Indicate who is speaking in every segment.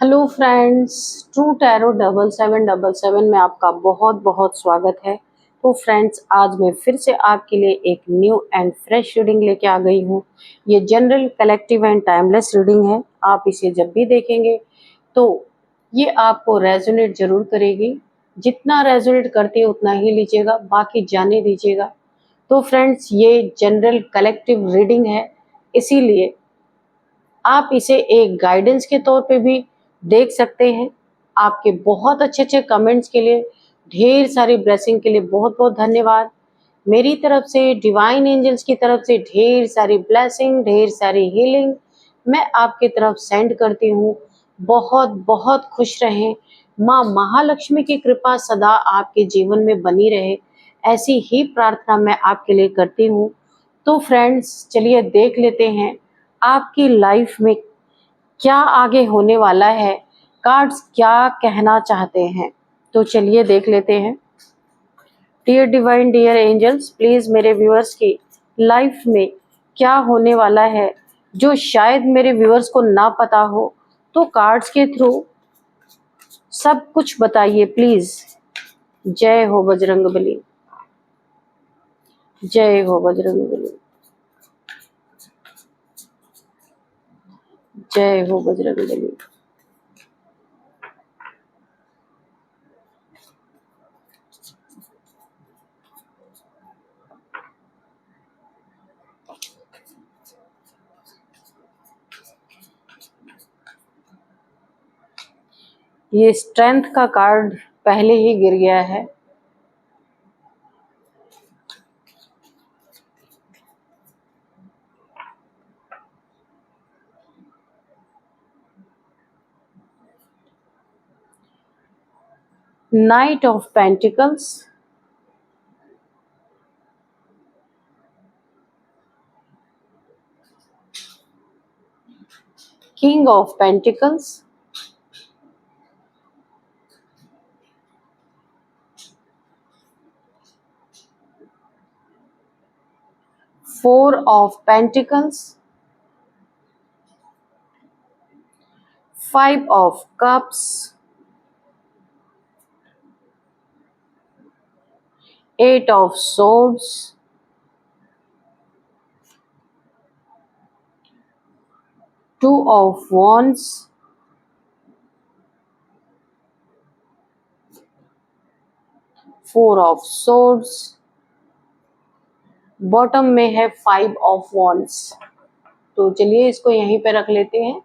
Speaker 1: Hello friends, true tarot 7777 में आपका बहुत बहुत स्वागत है। तो फ्रेंड्स, आज मैं फिर से आपके लिए एक न्यू एंड फ्रेश रीडिंग लेके आ गई हूँ। ये general, collective and timeless reading है। आप इसे जब भी देखेंगे तो ये आपको रेजोनेट जरूर करेगी। जितना रेजोनेट करती है उतना ही लीजिएगा, बाकी जाने दीजिएगा। तो फ्रेंड्स, ये जनरल कलेक्टिव रीडिंग है, इसीलिए आप इसे एक गाइडेंस के तौर पे भी देख सकते हैं। आपके बहुत अच्छे अच्छे कमेंट्स के लिए, ढेर सारी ब्लेसिंग के लिए बहुत बहुत धन्यवाद। मेरी तरफ से, डिवाइन एंजल्स की तरफ से ढेर सारी ब्लेसिंग, ढेर सारी हीलिंग मैं आपकी तरफ सेंड करती हूँ। बहुत बहुत खुश रहें। माँ महालक्ष्मी की कृपा सदा आपके जीवन में बनी रहे, ऐसी ही प्रार्थना मैं आपके लिए करती हूँ। तो फ्रेंड्स, चलिए देख लेते हैं आपकी लाइफ में क्या आगे होने वाला है, कार्ड्स क्या कहना चाहते हैं। तो चलिए देख लेते हैं। Dear divine, dear angels, please मेरे व्यूअर्स की लाइफ में क्या होने वाला है जो शायद मेरे व्यूअर्स को ना पता हो, तो कार्ड्स के थ्रू सब कुछ बताइए प्लीज। जय हो बजरंगबली, जय हो बजरंगबली, जय हो बजरंगबली। ये स्ट्रेंथ का कार्ड पहले ही गिर गया है। Knight of pentacles, king of pentacles, four of pentacles, five of cups, eight of swords, two of wands, four of swords, bottom में है फाइव ऑफ wands। तो चलिए इसको यहीं पे रख लेते हैं।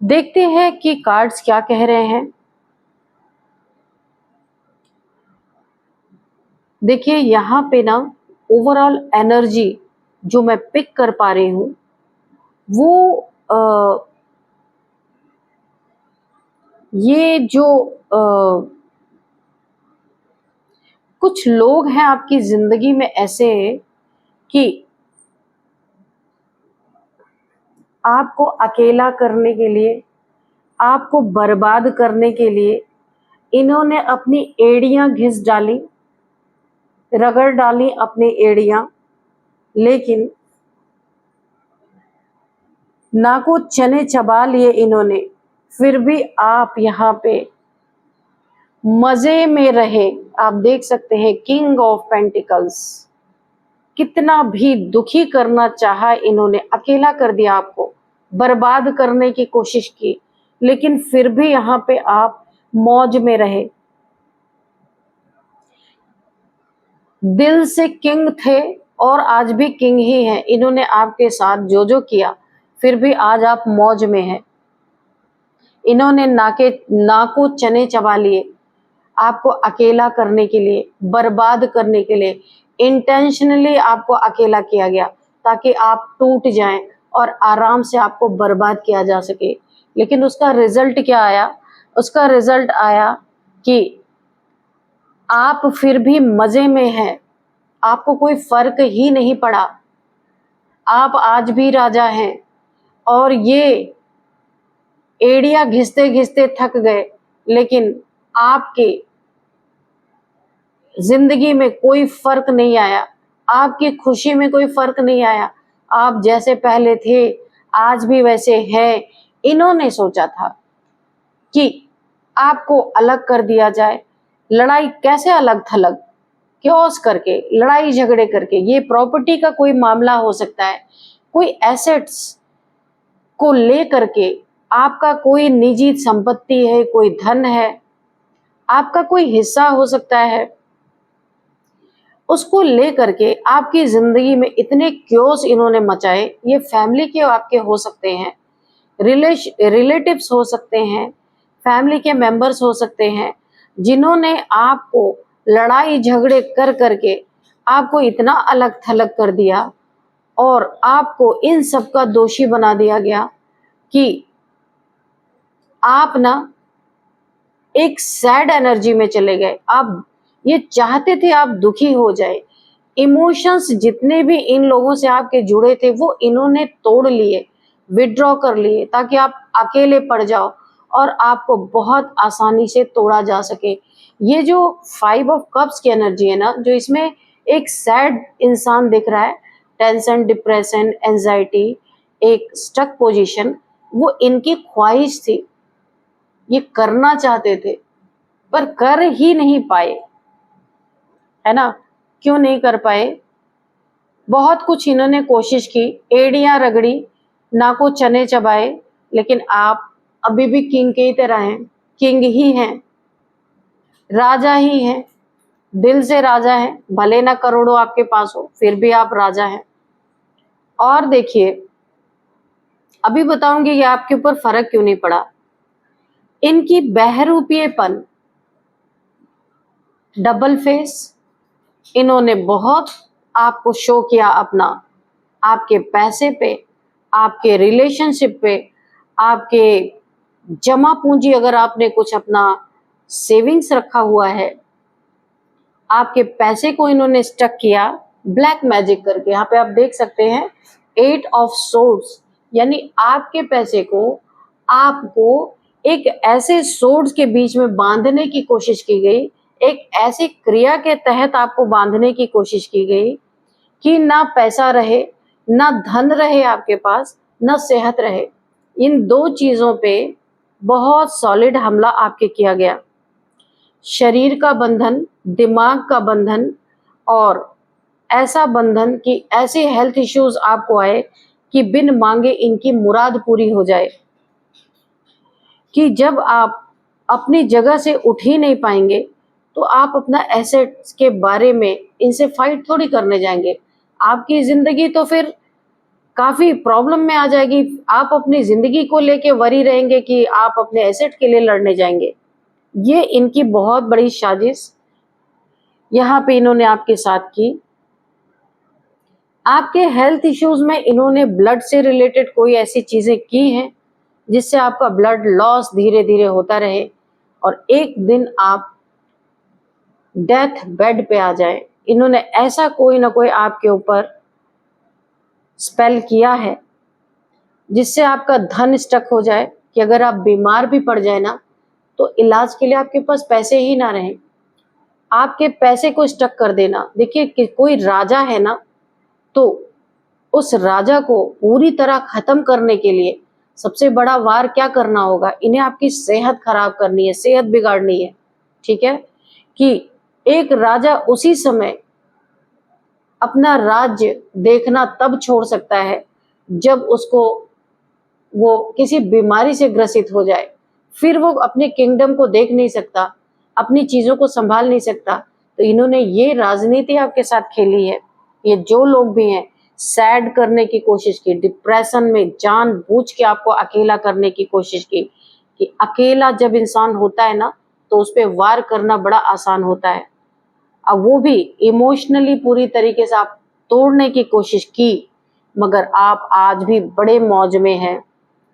Speaker 1: देखते हैं कि कार्ड्स क्या कह रहे हैं। देखिए यहाँ पे ना ओवरऑल एनर्जी जो मैं पिक कर पा रही हूँ वो ये जो कुछ लोग हैं आपकी जिंदगी में ऐसे कि आपको अकेला करने के लिए, आपको बर्बाद करने के लिए इन्होंने अपनी एड़ियां घिस डाली, रगड़ डाली अपनी एड़ियां, लेकिन नाको चने चबा लिए इन्होंने, फिर भी आप यहाँ पे मजे में रहे। आप देख सकते हैं किंग ऑफ पेंटिकल्स, कितना भी दुखी करना चाहा इन्होंने, अकेला कर दिया, आपको बर्बाद करने की कोशिश की, लेकिन फिर भी यहाँ पे आप मौज में रहे। दिल से किंग थे और आज भी किंग ही हैं। इन्होंने आपके साथ जो जो किया, फिर भी आज आप मौज में हैं। इन्होंने नाको चने चबा लिए आपको अकेला करने के लिए, बर्बाद करने के लिए। इंटेंशनली आपको अकेला किया गया ताकि आप टूट जाएं और आराम से आपको बर्बाद किया जा सके। लेकिन उसका रिजल्ट क्या आया? उसका रिजल्ट आया कि आप फिर भी मजे में हैं, आपको कोई फर्क ही नहीं पड़ा। आप आज भी राजा हैं और ये एड़ियां घिसते घिसते थक गए, लेकिन आपके जिंदगी में कोई फर्क नहीं आया, आपकी खुशी में कोई फर्क नहीं आया। आप जैसे पहले थे आज भी वैसे हैं। इन्होंने सोचा था कि आपको अलग कर दिया जाए। लड़ाई कैसे अलग थलग, क्योस करके, लड़ाई झगड़े करके। ये प्रॉपर्टी का कोई मामला हो सकता है, कोई एसेट्स को ले करके, आपका कोई निजी संपत्ति है, कोई धन है, आपका कोई हिस्सा हो सकता है, उसको ले करके आपकी जिंदगी में इतने क्योस इन्होंने मचाए। ये फैमिली के आपके हो सकते हैं, रिलेटिव्स हो सकते हैं, फैमिली के मेंबर्स हो सकते हैं, जिन्होंने आपको लड़ाई झगड़े कर करके आपको इतना अलग थलग कर दिया और आपको इन सब का दोषी बना दिया गया कि आप ना एक सैड एनर्जी में चले गए। आप ये चाहते थे आप दुखी हो जाए। इमोशंस जितने भी इन लोगों से आपके जुड़े थे वो इन्होंने तोड़ लिए, विड्रॉ कर लिए, ताकि आप अकेले पड़ जाओ और आपको बहुत आसानी से तोड़ा जा सके। ये जो 5 ऑफ कप्स की एनर्जी है ना, जो इसमें एक सैड इंसान दिख रहा है, टेंशन, डिप्रेशन, एंजाइटी, एक स्टक पोजीशन, वो इनकी ख्वाहिश थी। ये करना चाहते थे पर कर ही नहीं पाए, है ना। क्यों नहीं कर पाए? बहुत कुछ इन्होंने कोशिश की, एड़ियां रगड़ी, नाको चने चबाए, लेकिन आप अभी भी किंग की तरह हैं, किंग ही हैं, राजा ही हैं, दिल से राजा हैं। भले ना करोड़ों आपके पास हो, फिर भी आप राजा हैं। और देखिए, अभी बताऊंगी ये आपके ऊपर फर्क क्यों नहीं पड़ा। इनकी बहरूपीपन, डबल फेस, इन्होंने बहुत आपको शो किया अपना, आपके पैसे पे, आपके रिलेशनशिप पे, आपके जमा पूंजी, अगर आपने कुछ अपना सेविंग्स रखा हुआ है, आपके पैसे को इन्होंने स्टक किया ब्लैक मैजिक करके। यहाँ पे आप देख सकते हैं 8 ऑफ सोर्ड्स, यानी आपके पैसे को आपको एक ऐसे सोर्ड्स के बीच में बांधने की कोशिश की गई, एक ऐसी क्रिया के तहत आपको बांधने की कोशिश की गई कि ना पैसा रहे, ना धन रहे आपके पास, ना सेहत रहे। इन दो चीजों पे बहुत सॉलिड हमला आपके किया गया। शरीर का बंधन, दिमाग का बंधन, और ऐसा बंधन कि ऐसे हेल्थ इश्यूज आपको आए कि बिन मांगे इनकी मुराद पूरी हो जाए, कि जब आप अपनी जगह से उठ ही नहीं पाएंगे तो आप अपना एसेट्स के बारे में इनसे फाइट थोड़ी करने जाएंगे। आपकी जिंदगी तो फिर काफी प्रॉब्लम में आ जाएगी। आप अपनी जिंदगी को लेके वरी रहेंगे कि आप अपने एसेट के लिए लड़ने जाएंगे। ये इनकी बहुत बड़ी साजिश यहाँ पे इन्होंने आपके साथ की। आपके हेल्थ इश्यूज में इन्होंने ब्लड से रिलेटेड कोई ऐसी चीजें की हैं जिससे आपका ब्लड लॉस धीरे धीरे होता रहे और एक दिन आप डेथ बेड पे आ जाए। इन्होंने ऐसा कोई ना कोई आपके ऊपर स्पेल किया है जिससे आपका धन स्टक हो जाए, कि अगर आप बीमार भी पड़ जाए ना तो इलाज के लिए आपके पास पैसे ही ना रहे, आपके पैसे को स्टक कर देना। देखिए कि कोई राजा है ना, तो उस राजा को पूरी तरह खत्म करने के लिए सबसे बड़ा वार क्या करना होगा? इन्हें आपकी सेहत खराब करनी है, सेहत बिगाड़नी है। ठीक है, कि एक राजा उसी समय अपना राज्य देखना तब छोड़ सकता है जब उसको वो किसी बीमारी से ग्रसित हो जाए, फिर वो अपने किंगडम को देख नहीं सकता, अपनी चीजों को संभाल नहीं सकता। तो इन्होंने ये राजनीति आपके साथ खेली है। ये जो लोग भी हैं, सैड करने की कोशिश की, डिप्रेशन में जानबूझ के आपको अकेला करने की कोशिश की, कि अकेला जब इंसान होता है ना तो उस पर वार करना बड़ा आसान होता है। अब वो भी इमोशनली पूरी तरीके से आप तोड़ने की कोशिश की, मगर आप आज भी बड़े मौज में हैं,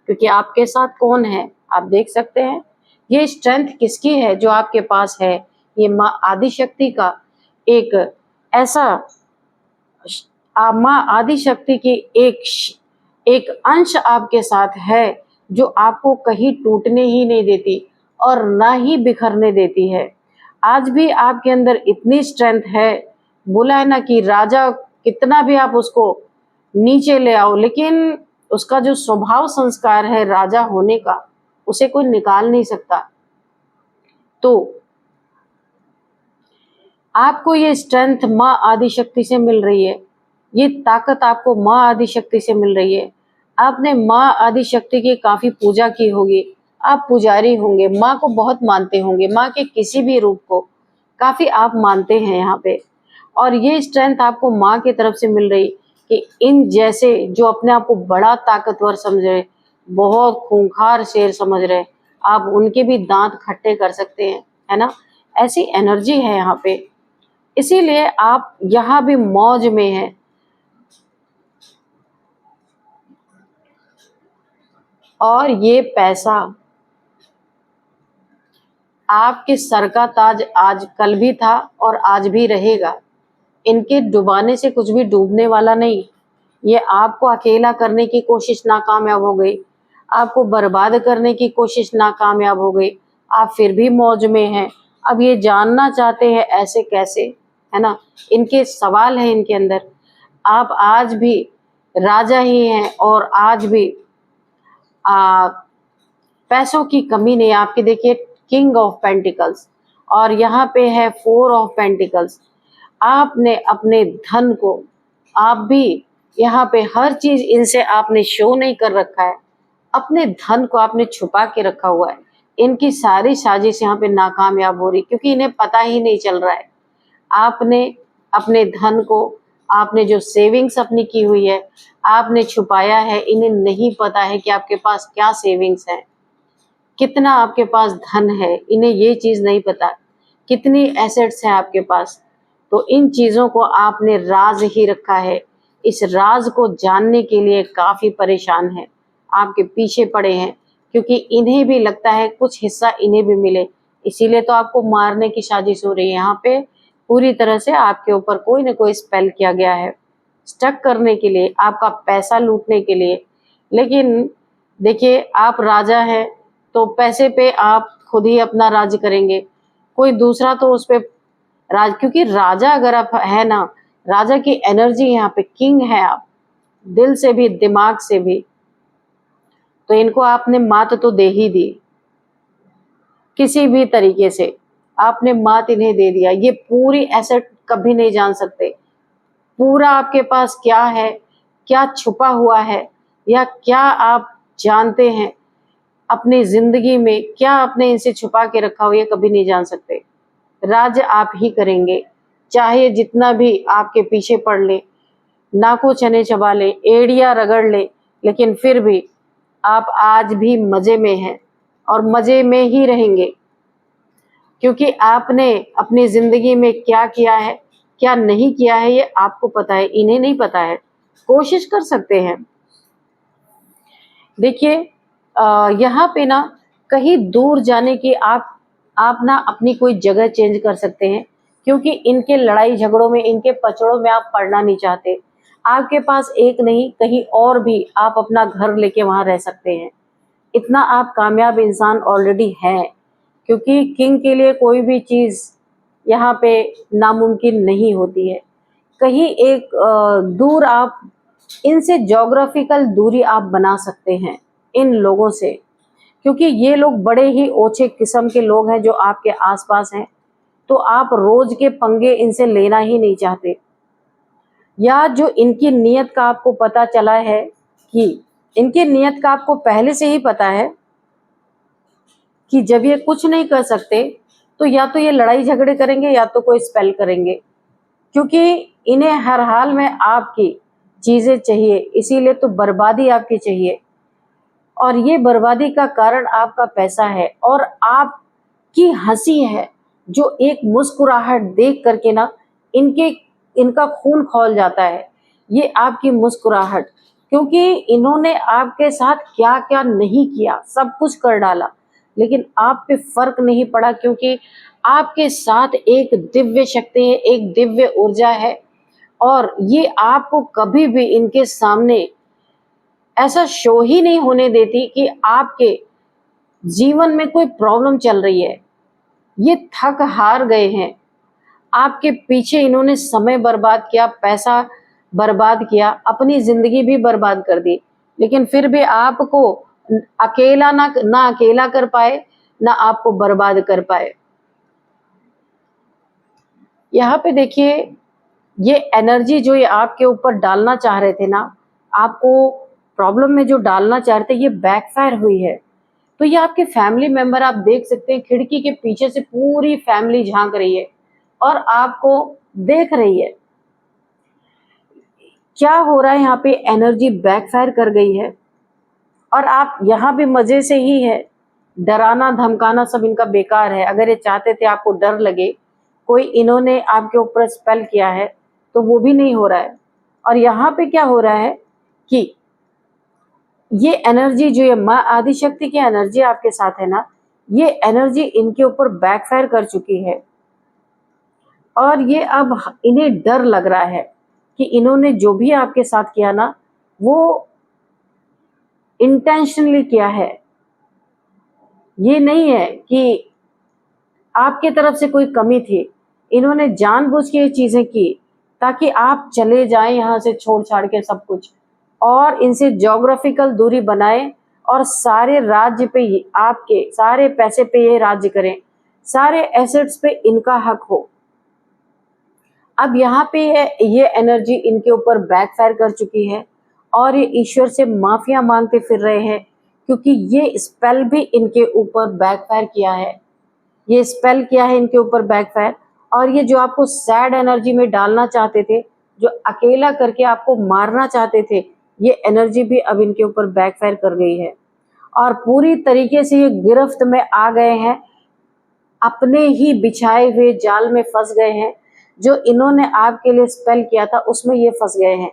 Speaker 1: क्योंकि आपके साथ कौन है आप देख सकते हैं। ये स्ट्रेंथ किसकी है जो आपके पास है? ये माँ आदिशक्ति का एक ऐसा, माँ आदिशक्ति की एक अंश आपके साथ है जो आपको कहीं टूटने ही नहीं देती और ना ही बिखरने देती है। आज भी आपके अंदर इतनी स्ट्रेंथ है, बोला है ना कि राजा कितना भी आप उसको नीचे ले आओ, लेकिन उसका जो स्वभाव संस्कार है राजा होने का, उसे कोई निकाल नहीं सकता। तो आपको ये स्ट्रेंथ माँ आदिशक्ति से मिल रही है, ये ताकत आपको माँ आदिशक्ति से मिल रही है। आपने माँ आदिशक्ति की काफी पूजा की होगी, आप पुजारी होंगे, माँ को बहुत मानते होंगे, माँ के किसी भी रूप को काफी आप मानते हैं यहाँ पे। और ये स्ट्रेंथ आपको माँ की तरफ से मिल रही कि इन जैसे जो अपने आप को बड़ा ताकतवर समझ रहे, बहुत खूंखार शेर समझ रहे, आप उनके भी दांत खट्टे कर सकते हैं, है ना। ऐसी एनर्जी है यहाँ पे, इसीलिए आप यहाँ भी मौज में हैं। और ये पैसा आपके सर का ताज आज कल भी था और आज भी रहेगा। इनके डुबाने से कुछ भी डूबने वाला नहीं। ये आपको अकेला करने की कोशिश नाकामयाब हो गई, आपको बर्बाद करने की कोशिश नाकामयाब हो गई, आप फिर भी मौज में हैं। अब ये जानना चाहते हैं ऐसे कैसे, है ना। इनके सवाल है इनके अंदर। आप आज भी राजा ही हैं और आज भी पैसों की कमी नहीं आपकी। देखिए किंग ऑफ पेंटिकल्स और यहाँ पे है 4 ऑफ पेंटिकल्स। आपने अपने धन को, आप भी यहाँ पे हर चीज इनसे आपने शो नहीं कर रखा है, अपने धन को आपने छुपा के रखा हुआ है। इनकी सारी साजिश यहाँ पे नाकामयाब हो रही क्योंकि इन्हें पता ही नहीं चल रहा है। आपने अपने धन को, आपने जो सेविंग्स अपनी की हुई है आपने छुपाया है। इन्हें नहीं पता है कि आपके पास क्या सेविंग्स है, कितना आपके पास धन है, इन्हें ये चीज नहीं पता, कितनी एसेट्स हैं आपके पास। तो इन चीजों को आपने राज ही रखा है। इस राज को जानने के लिए काफी परेशान है, आपके पीछे पड़े हैं क्योंकि इन्हें भी लगता है कुछ हिस्सा इन्हें भी मिले। इसीलिए तो आपको मारने की साजिश हो रही है। यहाँ पे पूरी तरह से आपके ऊपर कोई ना कोई स्पेल किया गया है, स्टक करने के लिए, आपका पैसा लूटने के लिए। लेकिन देखिए आप राजा हैं तो पैसे पे आप खुद ही अपना राज करेंगे, कोई दूसरा तो उस पे राज, क्योंकि राजा अगर आप है ना, राजा की एनर्जी यहाँ पे, किंग है आप दिल से भी दिमाग से भी। तो इनको आपने मात तो दे ही दी, किसी भी तरीके से आपने मात इन्हें दे दिया। ये पूरी एसेट कभी नहीं जान सकते पूरा आपके पास क्या है, क्या छुपा हुआ है, या क्या आप जानते हैं अपनी जिंदगी में, क्या आपने इनसे छुपा के रखा हो, ये कभी नहीं जान सकते। राज आप ही करेंगे, चाहे जितना भी आपके पीछे पड़ ले, नाको चने चबा ले, एड़िया रगड़ ले, लेकिन फिर भी आप आज भी मजे में हैं और मजे में ही रहेंगे। क्योंकि आपने अपनी जिंदगी में क्या किया है, क्या नहीं किया है, ये आपको पता है, इन्हें नहीं पता है। कोशिश कर सकते हैं। देखिए यहाँ पे ना कहीं दूर जाने की आप ना अपनी कोई जगह चेंज कर सकते हैं क्योंकि इनके लड़ाई झगड़ों में, इनके पचड़ों में आप पड़ना नहीं चाहते। आपके पास एक नहीं कहीं और भी आप अपना घर लेके वहां रह सकते हैं। इतना आप कामयाब इंसान ऑलरेडी हैं क्योंकि किंग के लिए कोई भी चीज यहाँ पे नामुमकिन नहीं होती है। कहीं एक दूर आप इनसे ज्योग्राफिकल दूरी आप बना सकते हैं इन लोगों से, क्योंकि ये लोग बड़े ही ओछे किस्म के लोग हैं जो आपके आसपास हैं। तो आप रोज के पंगे इनसे लेना ही नहीं चाहते, या जो इनकी नीयत का आपको पता चला है कि इनकी नीयत का आपको पहले से ही पता है कि जब ये कुछ नहीं कर सकते तो या तो ये लड़ाई झगड़े करेंगे या तो कोई स्पेल करेंगे, क्योंकि इन्हें हर हाल में आपकी चीजें चाहिए, इसीलिए तो बर्बादी आपकी चाहिए। और ये बर्बादी का कारण आपका पैसा है और आपकी हंसी है, जो एक मुस्कुराहट देख करके ना इनका खून खौल जाता है। ये आपकी मुस्कुराहट, क्योंकि इन्होंने आपके साथ क्या क्या नहीं किया, सब कुछ कर डाला, लेकिन आप पे फर्क नहीं पड़ा क्योंकि आपके साथ एक दिव्य शक्ति है, एक दिव्य ऊर्जा है। और ये आपको कभी भी इनके सामने ऐसा शो ही नहीं होने देती कि आपके जीवन में कोई प्रॉब्लम चल रही है। ये थक हार गए हैं, आपके पीछे इन्होंने समय बर्बाद किया, पैसा बर्बाद किया, अपनी जिंदगी भी बर्बाद कर दी, लेकिन फिर भी आपको अकेला ना अकेला कर पाए, ना आपको बर्बाद कर पाए। यहाँ पे देखिए, ये एनर्जी जो ये आपके ऊपर डालना चाह रहे थे ना, आपको प्रॉब्लम में जो डालना चाह रहे थे, ये बैकफायर हुई है। तो ये आपके फैमिली मेंबर, आप देख सकते हैं खिड़की के पीछे से पूरी फैमिली झांक रही है और आपको देख रही है। क्या हो रहा है यहाँ पे, एनर्जी बैकफायर कर गई है और आप यहाँ भी मजे से ही है। डराना धमकाना सब इनका बेकार है। अगर ये चाहते थे आपको डर लगे, कोई इन्होंने आपके ऊपर स्पेल किया है, तो वो भी नहीं हो रहा है। और यहाँ पे क्या हो रहा है कि ये एनर्जी जो ये माँ आदिशक्ति की एनर्जी आपके साथ है ना, ये एनर्जी इनके ऊपर बैकफायर कर चुकी है और ये अब इन्हें डर लग रहा है कि इन्होंने जो भी आपके साथ किया ना, वो इंटेंशनली किया है। ये नहीं है कि आपके तरफ से कोई कमी थी। इन्होंने जानबूझ के ये चीजें की ताकि आप चले जाएं यहाँ से छोड़ छाड़ के सब कुछ, और इनसे ज्योग्राफिकल दूरी बनाए और सारे राज्य पे आपके सारे पैसे पे ये राज्य करें, सारे एसेट्स पे इनका हक हो। अब यहाँ पे ये एनर्जी इनके ऊपर बैकफायर कर चुकी है और ये ईश्वर से माफिया मांगते फिर रहे हैं, क्योंकि ये स्पेल भी इनके ऊपर बैकफायर किया है। ये स्पेल किया है इनके ऊपर बैकफायर, और ये जो आपको सैड एनर्जी में डालना चाहते थे, जो अकेला करके आपको मारना चाहते थे, ये एनर्जी भी अब इनके ऊपर बैकफायर कर गई है और पूरी तरीके से ये गिरफ्त में आ गए हैं, अपने ही बिछाए हुए जाल में फंस गए हैं। जो इन्होंने आपके लिए स्पेल किया था उसमें ये फंस गए हैं।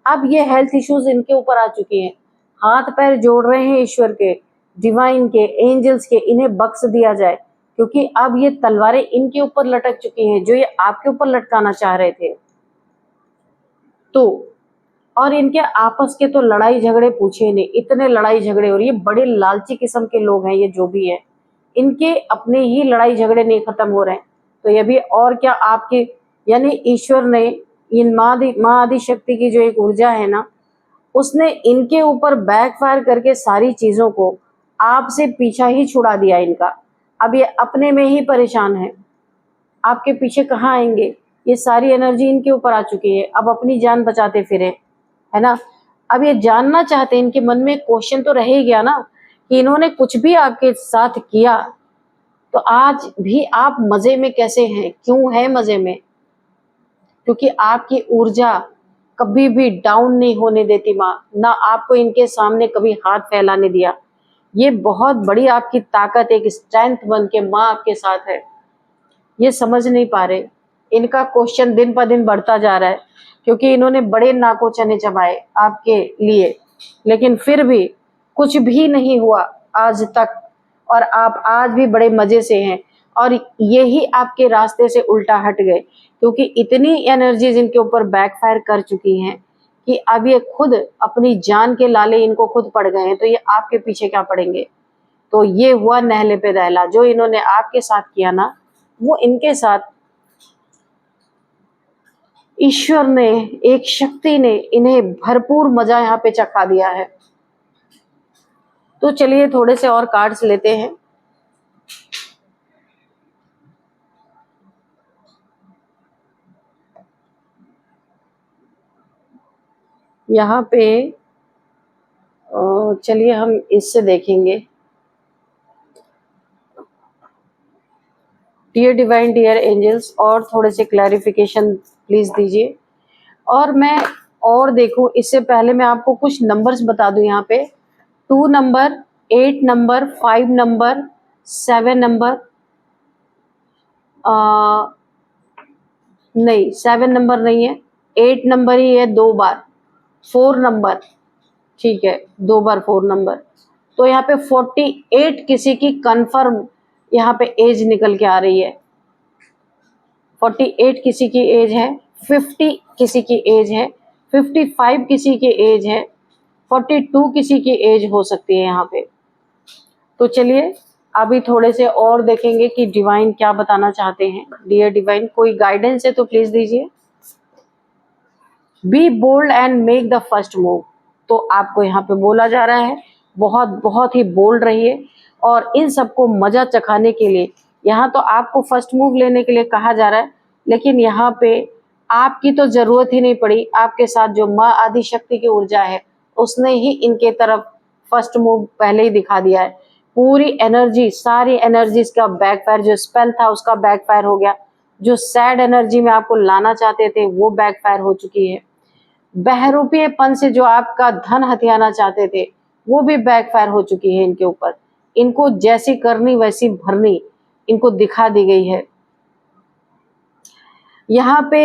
Speaker 1: अब ये हेल्थ इश्यूज इनके ऊपर आ चुके हैं। हाथ पैर जोड़ रहे हैं ईश्वर के, डिवाइन के, एंजल्स के, इन्हें बख्श दिया जाए, क्योंकि अब ये तलवारें इनके ऊपर लटक चुकी हैं जो ये आपके ऊपर लटकाना चाह रहे थे। तो और इनके आपस के तो लड़ाई झगड़े पूछे नहीं, इतने लड़ाई झगड़े हो रही है। बड़े लालची किस्म के लोग हैं ये, जो भी है, इनके अपने ही लड़ाई झगड़े नहीं खत्म हो रहे हैं, तो ये भी और क्या आपके, यानी ईश्वर ने इन माँ आदि शक्ति की जो एक ऊर्जा है ना, उसने इनके ऊपर बैकफायर करके सारी चीजों को आपसे पीछा ही छुड़ा दिया इनका। अब ये अपने में ही परेशान है, आपके पीछे कहाँ आएंगे। ये सारी एनर्जी इनके ऊपर आ चुकी है, अब अपनी जान बचाते फिरे, है ना। अब ये जानना चाहते हैं, इनके मन में क्वेश्चन तो रह ही गया ना कि इन्होंने कुछ भी आपके साथ किया, तो आज भी आप मजे में कैसे हैं, क्यों है मजे में? क्योंकि आपकी ऊर्जा कभी भी डाउन नहीं होने देती माँ, ना आपको इनके सामने कभी हाथ फैलाने दिया। ये बहुत बड़ी आपकी ताकत, एक स्ट्रेंथ बन के माँ आपके साथ है। ये समझ नहीं पा रहे, इनका क्वेश्चन दिन पर दिन बढ़ता जा रहा है, क्योंकि इन्होंने बड़े नाको चने चबाए आपके लिए, लेकिन फिर भी कुछ भी नहीं हुआ आज तक, और आप आज भी बड़े मजे से हैं। और यही आपके रास्ते से उल्टा हट गए, क्योंकि इतनी एनर्जीज इनके ऊपर बैकफायर कर चुकी हैं कि अब ये खुद अपनी जान के लाले इनको खुद पड़ गए हैं, तो ये आपके पीछे क्या पड़ेंगे। तो ये हुआ नहले पे दहला, जो इन्होंने आपके साथ किया ना, वो इनके साथ ईश्वर ने, एक शक्ति ने इन्हें भरपूर मजा यहाँ पे चखा दिया है। तो चलिए थोड़े से और कार्ड्स लेते हैं। यहाँ पे चलिए हम इससे देखेंगे। डियर डिवाइन, डियर एंजल्स, और थोड़े से क्लैरिफिकेशन प्लीज दीजिए। और मैं और देखूं इससे पहले मैं आपको कुछ नंबर्स बता दूं। यहाँ पे 2 नंबर, 8 नंबर, 5 नंबर, 7 नंबर, नहीं 7 नंबर नहीं है, 8 नंबर ही है 2 बार, 4 नंबर, ठीक है 2 बार 4 नंबर। तो यहाँ पे 48 किसी की कंफर्म यहाँ पे एज निकल के आ रही है। 48 किसी की एज है, 50 किसी की एज है, 55 किसी की एज है, 42 किसी की एज हो सकती है यहाँ पे। तो चलिए अभी थोड़े से और देखेंगे कि डिवाइन क्या बताना चाहते हैं। डियर डिवाइन, कोई गाइडेंस है तो प्लीज दीजिए। Be bold and make the first move. तो आपको यहाँ पे बोला जा रहा है बहुत बहुत ही बोल्ड रहिए। और इन सबको मजा चखाने के लिए यहाँ तो आपको फर्स्ट मूव लेने के लिए कहा जा रहा है, लेकिन यहाँ पे आपकी तो जरूरत ही नहीं पड़ी। आपके साथ जो माँ आदि शक्ति की ऊर्जा है उसने ही इनके तरफ फर्स्ट मूव पहले ही दिखा दिया है। पूरी एनर्जी, सारी एनर्जीज का बैकफायर, जो स्पेल था उसका बैकफायर हो गया, जो सैड एनर्जी में आपको लाना चाहते थे वो बैकफायर हो चुकी है। बहरूपीयपन से जो आपका धन हथियाना चाहते थे वो भी बैकफायर हो चुकी है इनके ऊपर। इनको जैसी करनी वैसी भरनी इनको दिखा दी गई है। यहाँ पे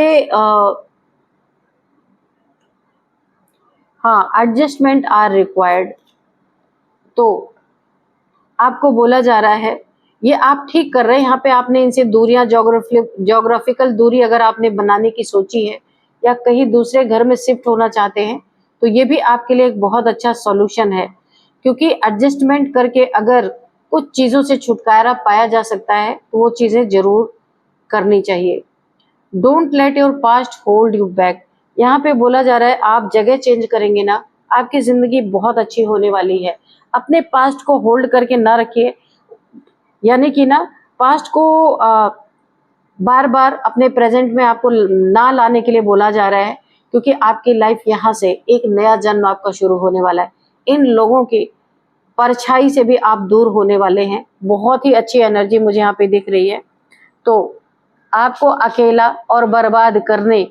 Speaker 1: हाँ, एडजस्टमेंट आर रिक्वायर्ड, तो आपको बोला जा रहा है ये आप ठीक कर रहे हैं। यहाँ पे आपने इनसे दूरियां, जोग्राफिकल दूरी अगर आपने बनाने की सोची है या कहीं दूसरे घर में शिफ्ट होना चाहते हैं तो ये भी आपके लिए एक बहुत अच्छा सॉल्यूशन है, क्योंकि एडजस्टमेंट करके अगर कुछ चीज़ों से छुटकारा पाया जा सकता है तो वो चीज़ें जरूर करनी चाहिए। Don't let your past hold you back, यहाँ पे बोला जा रहा है आप जगह चेंज करेंगे ना, आपकी जिंदगी बहुत अच्छी होने वाली है। अपने पास्ट को होल्ड करके ना रखिए, यानी कि ना पास्ट को बार बार अपने प्रेजेंट में आपको ना लाने के लिए बोला जा रहा है, क्योंकि आपकी लाइफ यहाँ से एक नया जन्म आपका शुरू होने वाला है। इन लोगों की परछाई से भी आप दूर होने वाले हैं। बहुत ही अच्छी एनर्जी मुझे यहाँ पे दिख रही है। तो आपको अकेला और बर्बाद करने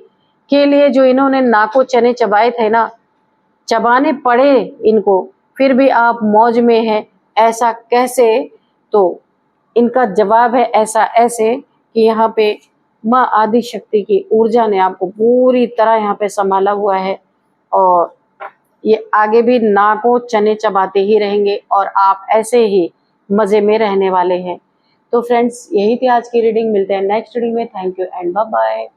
Speaker 1: के लिए जो इन्होंने नाको चने चबाए थे ना, चबाने पड़े इनको, फिर भी आप मौज में हैं, ऐसा कैसे? तो इनका जवाब है ऐसा ऐसे कि यहाँ पे माँ आदि शक्ति की ऊर्जा ने आपको पूरी तरह यहाँ पे संभाला हुआ है, और ये आगे भी नाको चने चबाते ही रहेंगे और आप ऐसे ही मजे में रहने वाले हैं। तो फ्रेंड्स, यही थी आज की रीडिंग। मिलते हैं नेक्स्ट रीडिंग में। Thank you and bye bye.